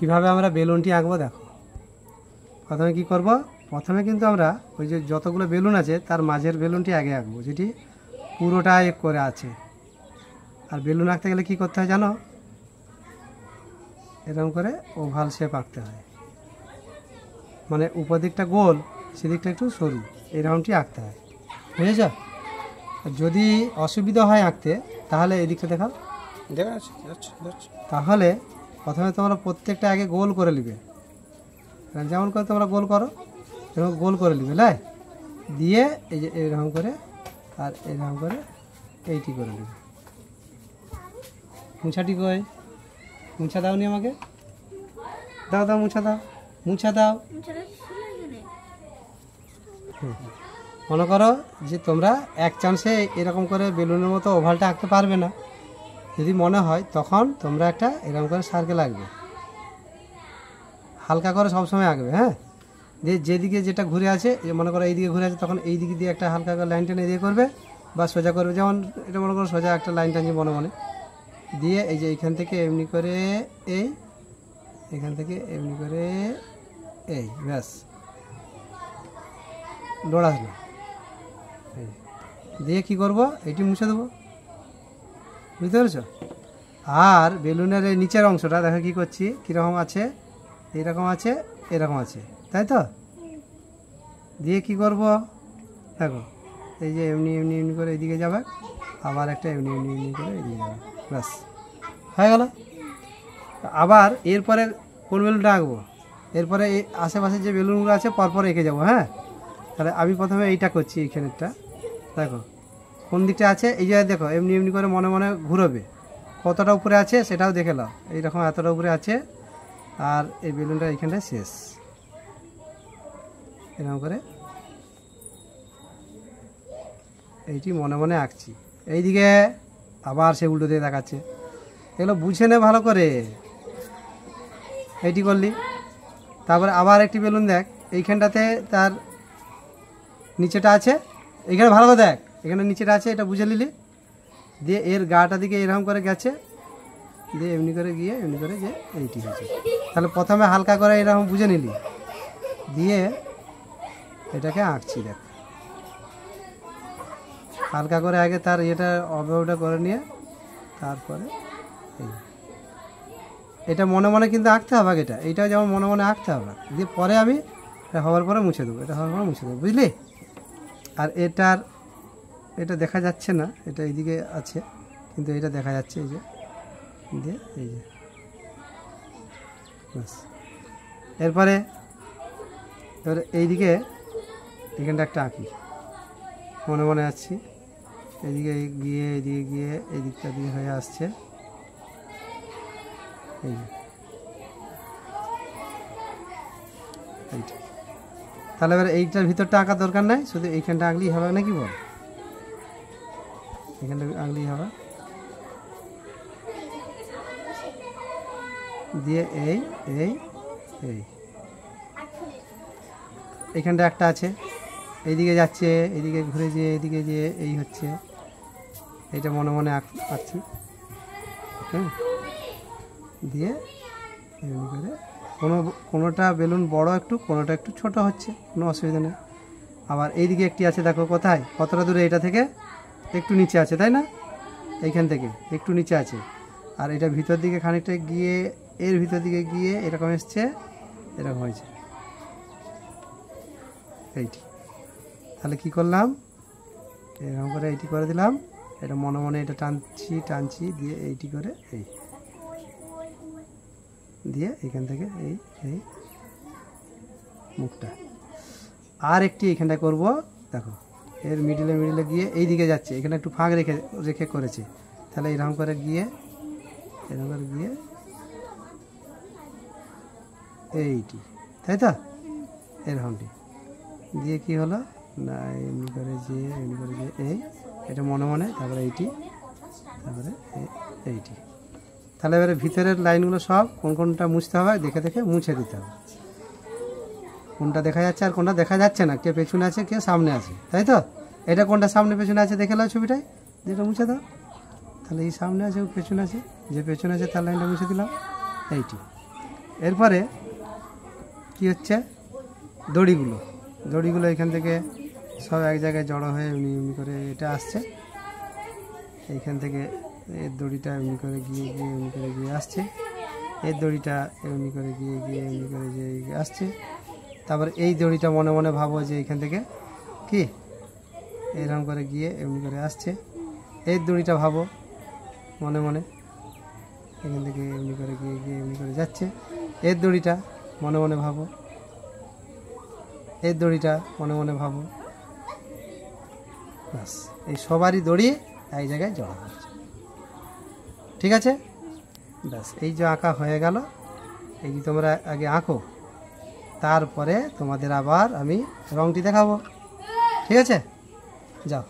কিভাবে আমরা বেলুনটি আঁকবো দেখো। প্রথমে কি করব, প্রথমে কিন্তু আমরা ওই যে যতগুলো বেলুন আছে তার মাঝের বেলুনটি আগে আঁকবো, যেটি পুরোটা এক করে আছে। আর বেলুন আঁকতে গেলে কি করতে হয় জানো, এরকম করে ওভাল শেপ আঁকতে হয়, মানে উপর দিকটা গোল সেদিকটা একটু সরু, এরকমটি আঁকতে হয়, বুঝেছ? যদি অসুবিধা হয় আঁকতে তাহলে এই দিকটা দেখাও, তাহলে প্রথমে তোমরা প্রত্যেকটা আগে গোল করে নিবে, যেমন করে তোমরা গোল করো এরকম গোল করে নিবে, লাই দিয়ে এই যে এরকম করে আর এরকম করে এইটি করে নেবে। মুছাটি কই, মুছা দাও নি আমাকে, দাও দাও মুছা দাও, মুছা দাও। মনে করো যে তোমরা এক চান্সে এরকম করে বেলুনের মতো ওভালটা আঁকতে পারবে না, যদি মনে হয় তখন তোমরা একটা এরকম করে সার্কেল আঁকবে, হালকা করে সবসময় আঁকবে, হ্যাঁ। দিয়ে যেদিকে যেটা ঘুরে আছে, মনে করো এইদিকে ঘুরে আছে, তখন এই দিকে দিয়ে একটা হালকা করে লাইন টেনে দিয়ে করবে বা সোজা করবে, যেমন এটা মনে করো সোজা একটা লাইন টানছি মনে মনে, দিয়ে এই যে এইখান থেকে এমনি করে এই, এখান থেকে এমনি করে এই, ব্যাস দৌড়াস না, দিয়ে কি করব, এইটি মুছে দেবো, বুঝতে পেরেছো? আর বেলুনের এই নিচের অংশটা দেখো কি করছি, কীরকম আছে, এইরকম আছে, এরকম আছে, তাই তো? দিয়ে কি করব দেখো, এই যে এমনি এমনি এমনি করে এইদিকে যাবে, আবার একটা এমনি এমনি এমনি করে এইদিকে যাবে, ব্যাস হয়ে গেল। আবার এরপরে কোন বেলুনটা আঁকবো, এরপরে এই আশেপাশে যে বেলুনগুলো আছে পরপর এঁকে যাবো, হ্যাঁ। তাহলে আমি প্রথমে এইটা করছি, এইখানেরটা দেখো কোন দিকটা আছে, এই জায়গায় দেখো এমনি এমনি করে মনে মনে ঘুরবে, কতটা উপরে আছে সেটাও দেখে নাও, এইরকম এতটা উপরে আছে, আর এই বেলুনটা এইখানটায় শেষ, এরকম করে এইটি মনে মনে আঁকছি। এইদিকে আবার সে উল্টো দিয়ে দেখাচ্ছে, এগুলো বুঝে নে ভালো করে, এইটি করলি। তারপরে আবার একটি বেলুন দেখ, এইখানটাতে তার নিচেটা আছে, এইখানে ভালো করে দেখ, এখানে নিচেটা আছে, এটা বুঝে নিলি, দিয়ে এর গাটা দিকে এরকম করে গেছে, দিয়ে এমনি করে গিয়ে এমনি করে যে এইটি হয়েছে। তাহলে প্রথমে হালকা করে এরকম বুঝে নিলি, দিয়ে এটাকে আঁকছি দেখ, হালকা করে আগে তার ইয়েটা অবয়বটা করে নিয়ে তারপরে এটা মনে মনে কিন্তু আঁকতে হবে, এইটাও যেমন মনে মনে আঁকতে হবে, দিয়ে পরে আমি এটা হওয়ার পরে মুছে দেবো, এটা হওয়ার পরে মুছে দেবো, বুঝলি? আর এটা দেখা যাচ্ছে না, এটা এইদিকে আছে কিন্তু এটা দেখা যাচ্ছে, এই যে দিয়ে এই যে ব্যাস। এরপরে এইদিকে এখানটা একটা আঁকি, মনে মনে আসছি, এদিকে গিয়ে এদিকে গিয়ে এই দিকটা দিয়ে হয়ে আসছে, এই যে এইটা। তাহলে এবার এইটার ভিতরটা আঁকার দরকার নাই, শুধু এইখানটা আঁকলেই হবে নাকি বল, এখানটা আঁকলেই হবে, দিয়ে এই এই এই এইখানটা একটা আছে, এইদিকে যাচ্ছে, এইদিকে ঘুরে যেয়ে এইদিকে যেয়ে এই হচ্ছে, এইটা মনে মনে আঁকছি, হ্যাঁ। দিয়ে এমনি করে কোনোটা বেলুন বড় একটু, কোনোটা একটু ছোট হচ্ছে, কোনো অসুবিধা নেই। আবার এইদিকে একটি আছে দেখো, কোথায় কতটা দূরে, এটা থেকে একটু নিচে আছে, তাই না? এইখান থেকে একটু নিচে আছে, আর এটা ভিতর দিকে খানিকটা গিয়ে এর ভিতর দিকে গিয়ে এরকম এসছে, এরকম হয়েছে এইটি। তাহলে কি করলাম, এরকম করে এইটি করে দিলাম, এটা মনে মনে এটা টানছি দিয়ে এইটি করে এই দিয়ে এখান থেকে এই এই মুখটা, আর একটি এখানটা করব দেখো, এর মিডিলে গিয়ে এই দিকে যাচ্ছে, এখানে একটু ফাঁক রেখে করেছে, তাহলে এরকম করে গিয়ে এরকম করে গিয়ে এইটি, তাই তো? এরকমটি দিয়ে কি হলো না, এমনি করে যে এই, এটা মনে মনে, তারপরে এইটি, তারপরে এইটি। তাহলে এবারে ভিতরের লাইনগুলো সব কোনটা মুছতে হবে দেখে দেখে মুছে দিতে হবে, কোনটা দেখা যাচ্ছে আর কোনটা দেখা যাচ্ছে না, কে পেছনে আছে কে সামনে আছে, তাই তো? এটা কোনটা সামনে পেছনে আছে দেখে নাও ছবিটায়, যেটা মুছে দাও, তাহলে এই সামনে আছে ও পেছনে আছে, যে পেছনে আছে তার লাইনটা মুছে দিলাম, এইটি। এরপরে কি হচ্ছে, দড়িগুলো এখান থেকে সব এক জায়গায় জড়ো হয়ে এমনি এমনি করে এটা আসছে, এইখান থেকে এর দড়িটা এমনি করে গিয়ে এমনি করে গিয়ে আসছে, এর দড়িটা এমনি করে গিয়ে এমনি করে গিয়ে আসছে। তারপর এই দড়িটা মনে মনে ভাবো যে এখান থেকে কি এরকম করে গিয়ে এমনি করে আসছে, এর দড়িটা ভাবো মনে মনে এখান থেকে এমনি করে গিয়ে এমনি করে যাচ্ছে, এর দড়িটা মনে মনে ভাবো, এর দড়িটা মনে মনে ভাবো। ব্যাস, এই সবারই দড়ি এক জায়গায় জড়া হচ্ছে। ঠিক আছে, ব্যাস এই যে আঁকা হয়ে গেল। এই যে তোমরা আগে আঁকো, তারপরে তোমাদের আবার আমি রংটি দেখাবো। ঠিক আছে, যাও।